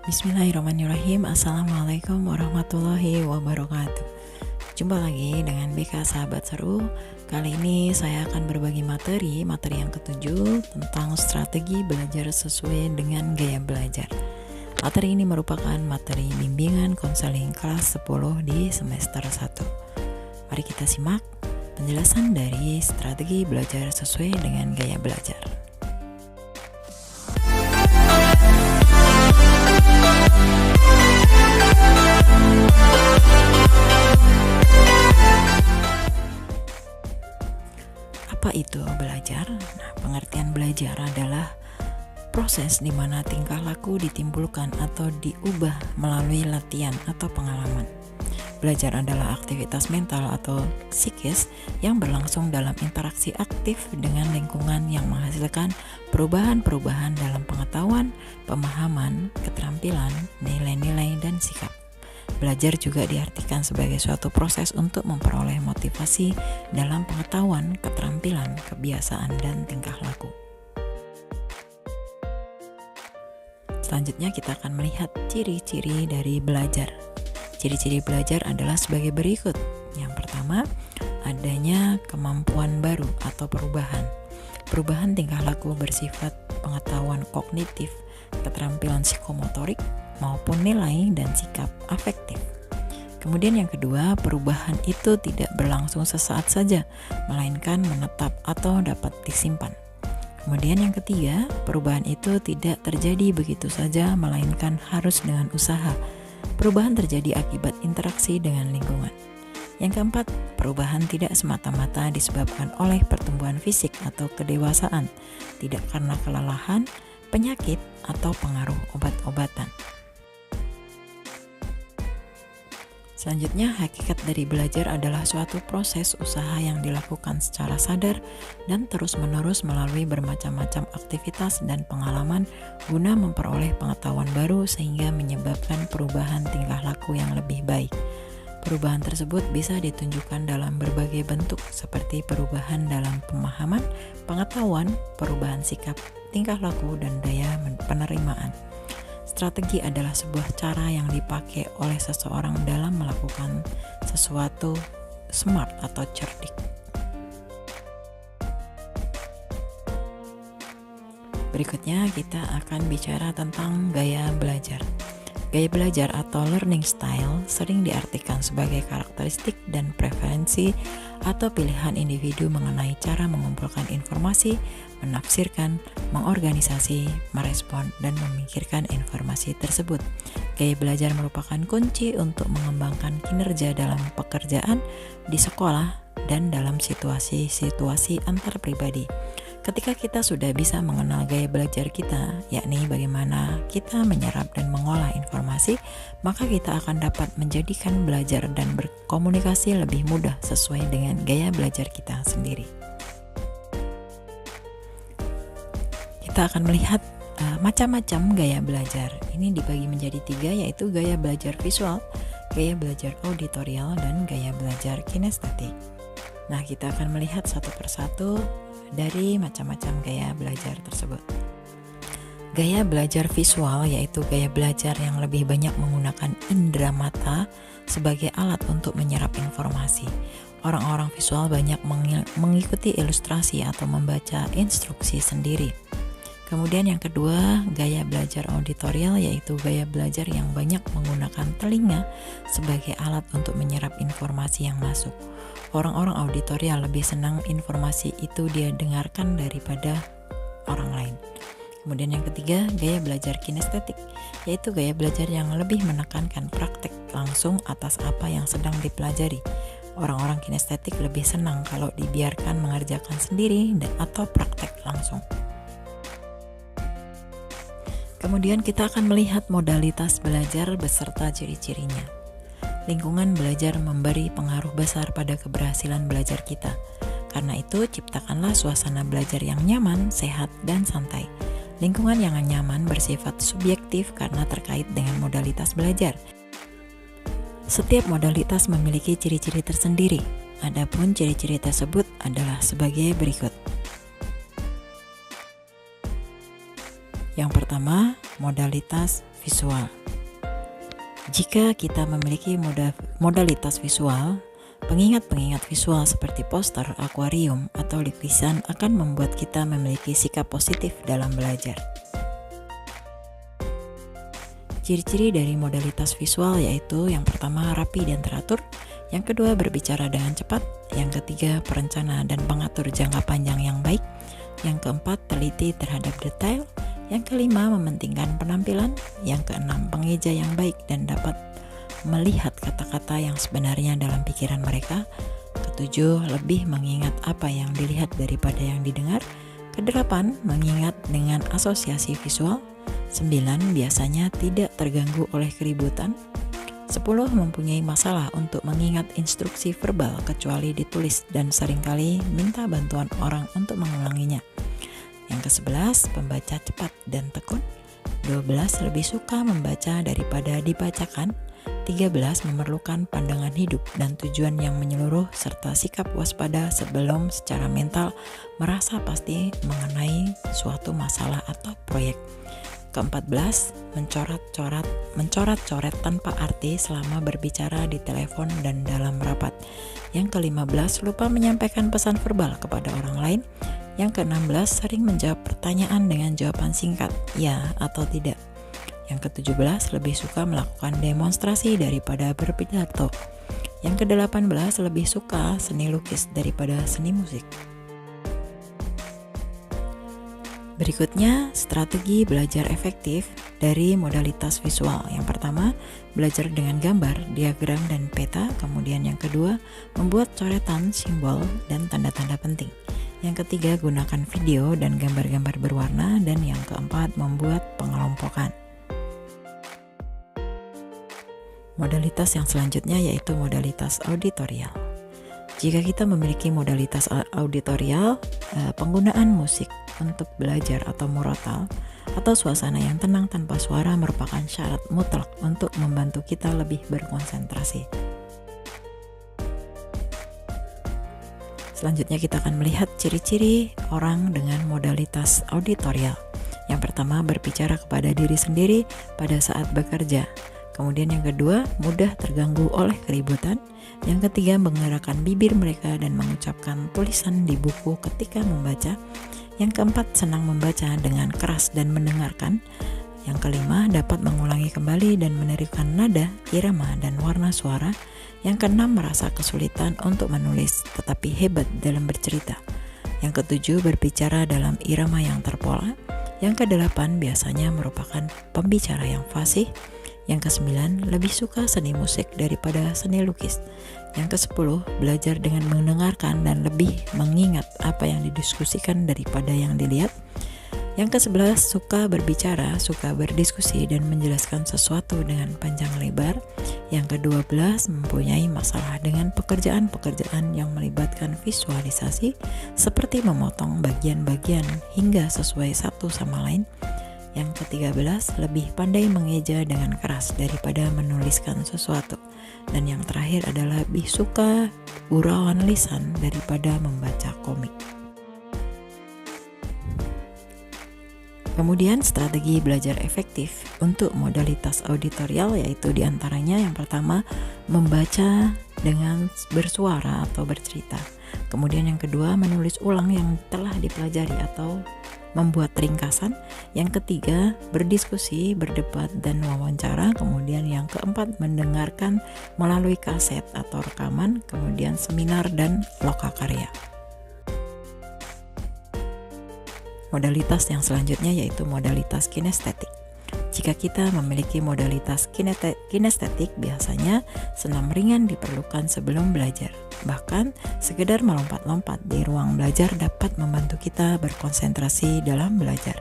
Bismillahirrahmanirrahim. Assalamualaikum warahmatullahi wabarakatuh. Jumpa lagi dengan BK Sahabat Seru. Kali ini saya akan berbagi materi yang ketujuh tentang strategi belajar sesuai dengan gaya belajar. Materi ini merupakan materi bimbingan konseling kelas 10 di semester 1. Mari kita simak penjelasan dari strategi belajar sesuai dengan gaya belajar. Apa itu belajar? Nah, pengertian belajar adalah proses di mana tingkah laku ditimbulkan atau diubah melalui latihan atau pengalaman. Belajar adalah aktivitas mental atau psikis yang berlangsung dalam interaksi aktif dengan lingkungan yang menghasilkan perubahan-perubahan dalam pengetahuan, pemahaman, keterampilan, nilai-nilai, dan sikap. Belajar juga diartikan sebagai suatu proses untuk memperoleh motivasi dalam pengetahuan, keterampilan, kebiasaan, dan tingkah laku. Selanjutnya kita akan melihat ciri-ciri dari belajar. Ciri-ciri belajar adalah sebagai berikut. Yang pertama, adanya kemampuan baru atau perubahan. Perubahan tingkah laku bersifat pengetahuan kognitif, keterampilan psikomotorik, maupun nilai dan sikap afektif. Kemudian yang kedua, perubahan itu tidak berlangsung sesaat saja, melainkan menetap atau dapat disimpan. Kemudian yang ketiga, perubahan itu tidak terjadi begitu saja, melainkan harus dengan usaha. Perubahan terjadi akibat interaksi dengan lingkungan. Yang keempat, perubahan tidak semata-mata disebabkan oleh pertumbuhan fisik atau kedewasaan, tidak karena kelelahan, penyakit, atau pengaruh obat-obatan. Selanjutnya, hakikat dari belajar adalah suatu proses usaha yang dilakukan secara sadar dan terus-menerus melalui bermacam-macam aktivitas dan pengalaman guna memperoleh pengetahuan baru sehingga menyebabkan perubahan tingkah laku yang lebih baik. Perubahan tersebut bisa ditunjukkan dalam berbagai bentuk seperti perubahan dalam pemahaman, pengetahuan, perubahan sikap, tingkah laku, dan daya penerimaan. Strategi adalah sebuah cara yang dipakai oleh seseorang dalam melakukan sesuatu smart atau cerdik. Berikutnya kita akan bicara tentang gaya belajar. Gaya belajar atau learning style sering diartikan sebagai karakteristik dan preferensi atau pilihan individu mengenai cara mengumpulkan informasi, menafsirkan, mengorganisasi, merespon, dan memikirkan informasi tersebut. Gaya belajar merupakan kunci untuk mengembangkan kinerja dalam pekerjaan, di sekolah, dan dalam situasi-situasi antar pribadi. Ketika kita sudah bisa mengenal gaya belajar kita, yakni bagaimana kita menyerap dan mengolah informasi, maka kita akan dapat menjadikan belajar dan berkomunikasi lebih mudah sesuai dengan gaya belajar kita sendiri. Kita akan melihat macam-macam gaya belajar. Ini dibagi menjadi 3, yaitu gaya belajar visual, gaya belajar auditorial, dan gaya belajar kinestetik. Nah, kita akan melihat satu persatu dari macam-macam gaya belajar tersebut. Gaya belajar visual yaitu gaya belajar yang lebih banyak menggunakan indera mata sebagai alat untuk menyerap informasi. Orang-orang visual banyak mengikuti ilustrasi atau membaca instruksi sendiri. Kemudian yang kedua, gaya belajar auditorial yaitu gaya belajar yang banyak menggunakan telinga sebagai alat untuk menyerap informasi yang masuk. Orang-orang auditorial lebih senang informasi itu dia dengarkan daripada orang lain. Kemudian yang ketiga, gaya belajar kinestetik, yaitu gaya belajar yang lebih menekankan praktek langsung atas apa yang sedang dipelajari. Orang-orang kinestetik lebih senang kalau dibiarkan mengerjakan sendiri atau praktek langsung. Kemudian kita akan melihat modalitas belajar beserta ciri-cirinya. Lingkungan belajar memberi pengaruh besar pada keberhasilan belajar kita. Karena itu, ciptakanlah suasana belajar yang nyaman, sehat, dan santai. Lingkungan yang nyaman bersifat subjektif karena terkait dengan modalitas belajar. Setiap modalitas memiliki ciri-ciri tersendiri. Adapun ciri-ciri tersebut adalah sebagai berikut. Yang pertama, modalitas visual. Jika kita memiliki modalitas visual, pengingat-pengingat visual seperti poster, akuarium, atau lukisan akan membuat kita memiliki sikap positif dalam belajar. Ciri-ciri dari modalitas visual yaitu yang pertama rapi dan teratur, yang kedua berbicara dengan cepat, yang ketiga perencana dan pengatur jangka panjang yang baik, yang keempat teliti terhadap detail, yang kelima mementingkan penampilan, yang keenam pengeja yang baik dan dapat melihat kata-kata yang sebenarnya dalam pikiran mereka, ketujuh lebih mengingat apa yang dilihat daripada yang didengar, kedelapan mengingat dengan asosiasi visual, 9 biasanya tidak terganggu oleh keributan, 10 mempunyai masalah untuk mengingat instruksi verbal kecuali ditulis dan seringkali minta bantuan orang untuk mengulanginya. Yang ke-11 pembaca cepat dan tekun, 12 lebih suka membaca daripada dibacakan, 13 memerlukan pandangan hidup dan tujuan yang menyeluruh serta sikap waspada sebelum secara mental merasa pasti mengenai suatu masalah atau proyek. Ke-14 mencoret-coret tanpa arti selama berbicara di telepon dan dalam rapat. Yang ke-15 lupa menyampaikan pesan verbal kepada orang lain. Yang ke-16 sering menjawab pertanyaan dengan jawaban singkat, ya atau tidak. Yang ke-17 lebih suka melakukan demonstrasi daripada berpidato. Yang ke-18 lebih suka seni lukis daripada seni musik. Berikutnya, strategi belajar efektif dari modalitas visual. Yang pertama, belajar dengan gambar, diagram, dan peta. Kemudian yang kedua, membuat coretan, simbol, dan tanda-tanda penting. Yang ketiga, gunakan video dan gambar-gambar berwarna. Dan yang keempat, membuat pengelompokan. Modalitas yang selanjutnya yaitu modalitas auditorial. Jika kita memiliki modalitas auditorial, penggunaan musik untuk belajar atau murotal atau suasana yang tenang tanpa suara merupakan syarat mutlak untuk membantu kita lebih berkonsentrasi. Selanjutnya kita akan melihat ciri-ciri orang dengan modalitas auditorial. Yang pertama, berbicara kepada diri sendiri pada saat bekerja. Kemudian yang kedua, mudah terganggu oleh keributan. Yang ketiga, menggerakkan bibir mereka dan mengucapkan tulisan di buku ketika membaca. Yang keempat, senang membaca dengan keras dan mendengarkan. Yang kelima, dapat mengulangi kembali dan menirukan nada, irama, dan warna suara. Yang keenam, merasa kesulitan untuk menulis tetapi hebat dalam bercerita. Yang ketujuh, berbicara dalam irama yang terpola. Yang kedelapan, biasanya merupakan pembicara yang fasih. Yang ke-9, lebih suka seni musik daripada seni lukis. Yang ke-10, belajar dengan mendengarkan dan lebih mengingat apa yang didiskusikan daripada yang dilihat. Yang ke-11, suka berbicara, suka berdiskusi dan menjelaskan sesuatu dengan panjang lebar. Yang ke-12, mempunyai masalah dengan pekerjaan-pekerjaan yang melibatkan visualisasi seperti memotong bagian-bagian hingga sesuai satu sama lain. Yang ke-13, lebih pandai mengeja dengan keras daripada menuliskan sesuatu. Dan yang terakhir adalah lebih suka gurauan lisan daripada membaca komik. Kemudian strategi belajar efektif untuk modalitas auditorial yaitu diantaranya yang pertama, membaca dengan bersuara atau bercerita. Kemudian yang kedua, menulis ulang yang telah dipelajari atau membuat ringkasan. Yang ketiga, berdiskusi, berdebat, dan wawancara. Kemudian yang keempat, mendengarkan melalui kaset atau rekaman. Kemudian seminar dan lokakarya. Modalitas yang selanjutnya yaitu modalitas kinestetik. Jika kita memiliki modalitas kinestetik, biasanya senam ringan diperlukan sebelum belajar. Bahkan, sekedar melompat-lompat di ruang belajar dapat membantu kita berkonsentrasi dalam belajar.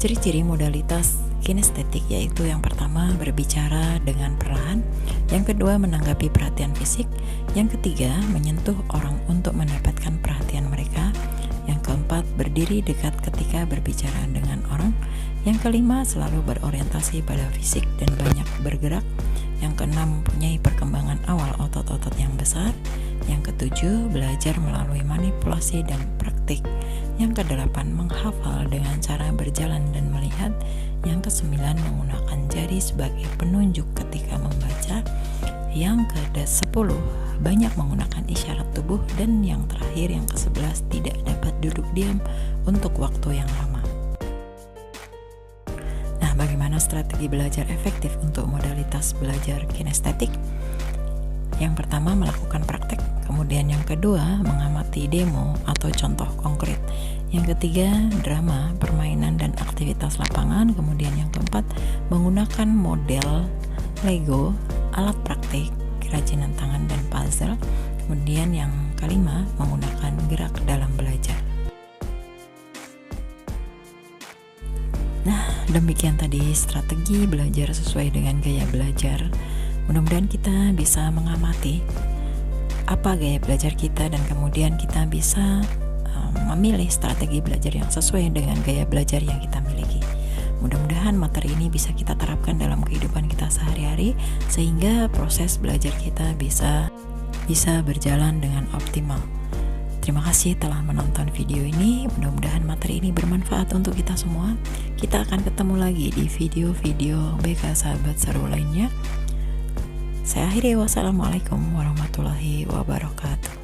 Ciri-ciri modalitas kinestetik yaitu yang pertama, berbicara dengan perlahan. Yang kedua, menanggapi perhatian fisik. Yang ketiga, menyentuh orang untuk mendapatkan perhatian mereka. Yang keempat, berdiri dekat ketika berbicara dengan orang. Yang kelima, selalu berorientasi pada fisik dan banyak bergerak. Yang keenam, mempunyai perkembangan awal otot-otot yang besar. Yang ketujuh, belajar melalui manipulasi dan praktik. Yang kedelapan, menghafal dengan cara berjalan dan melihat. Yang kesembilan, menggunakan jari sebagai penunjuk ketika membaca. Yang ke-10, banyak menggunakan isyarat tubuh. Dan yang terakhir, yang ke-11, tidak dapat duduk diam untuk waktu yang lama. Nah, bagaimana strategi belajar efektif untuk modalitas belajar kinestetik? Yang pertama, melakukan praktek. Kemudian yang kedua, mengamati demo atau contoh konkret. Yang ketiga, drama, permainan, dan aktivitas lapangan. Kemudian yang keempat, menggunakan model Lego, alat praktik, kerajinan tangan, dan puzzle. Kemudian yang kelima, menggunakan gerak dalam belajar. Nah, demikian tadi strategi belajar sesuai dengan gaya belajar. Mudah-mudahan kita bisa mengamati apa gaya belajar kita dan kemudian kita bisa memilih strategi belajar yang sesuai dengan gaya belajar yang kita miliki. Mudah-mudahan materi ini bisa kita terapkan dalam kehidupan kita sehari-hari sehingga proses belajar kita bisa berjalan dengan optimal. Terima kasih telah menonton video ini. Mudah-mudahan materi ini bermanfaat untuk kita semua. Kita akan ketemu lagi di video-video BK Sahabat Seru lainnya. Saya akhiri, wassalamualaikum warahmatullahi wabarakatuh.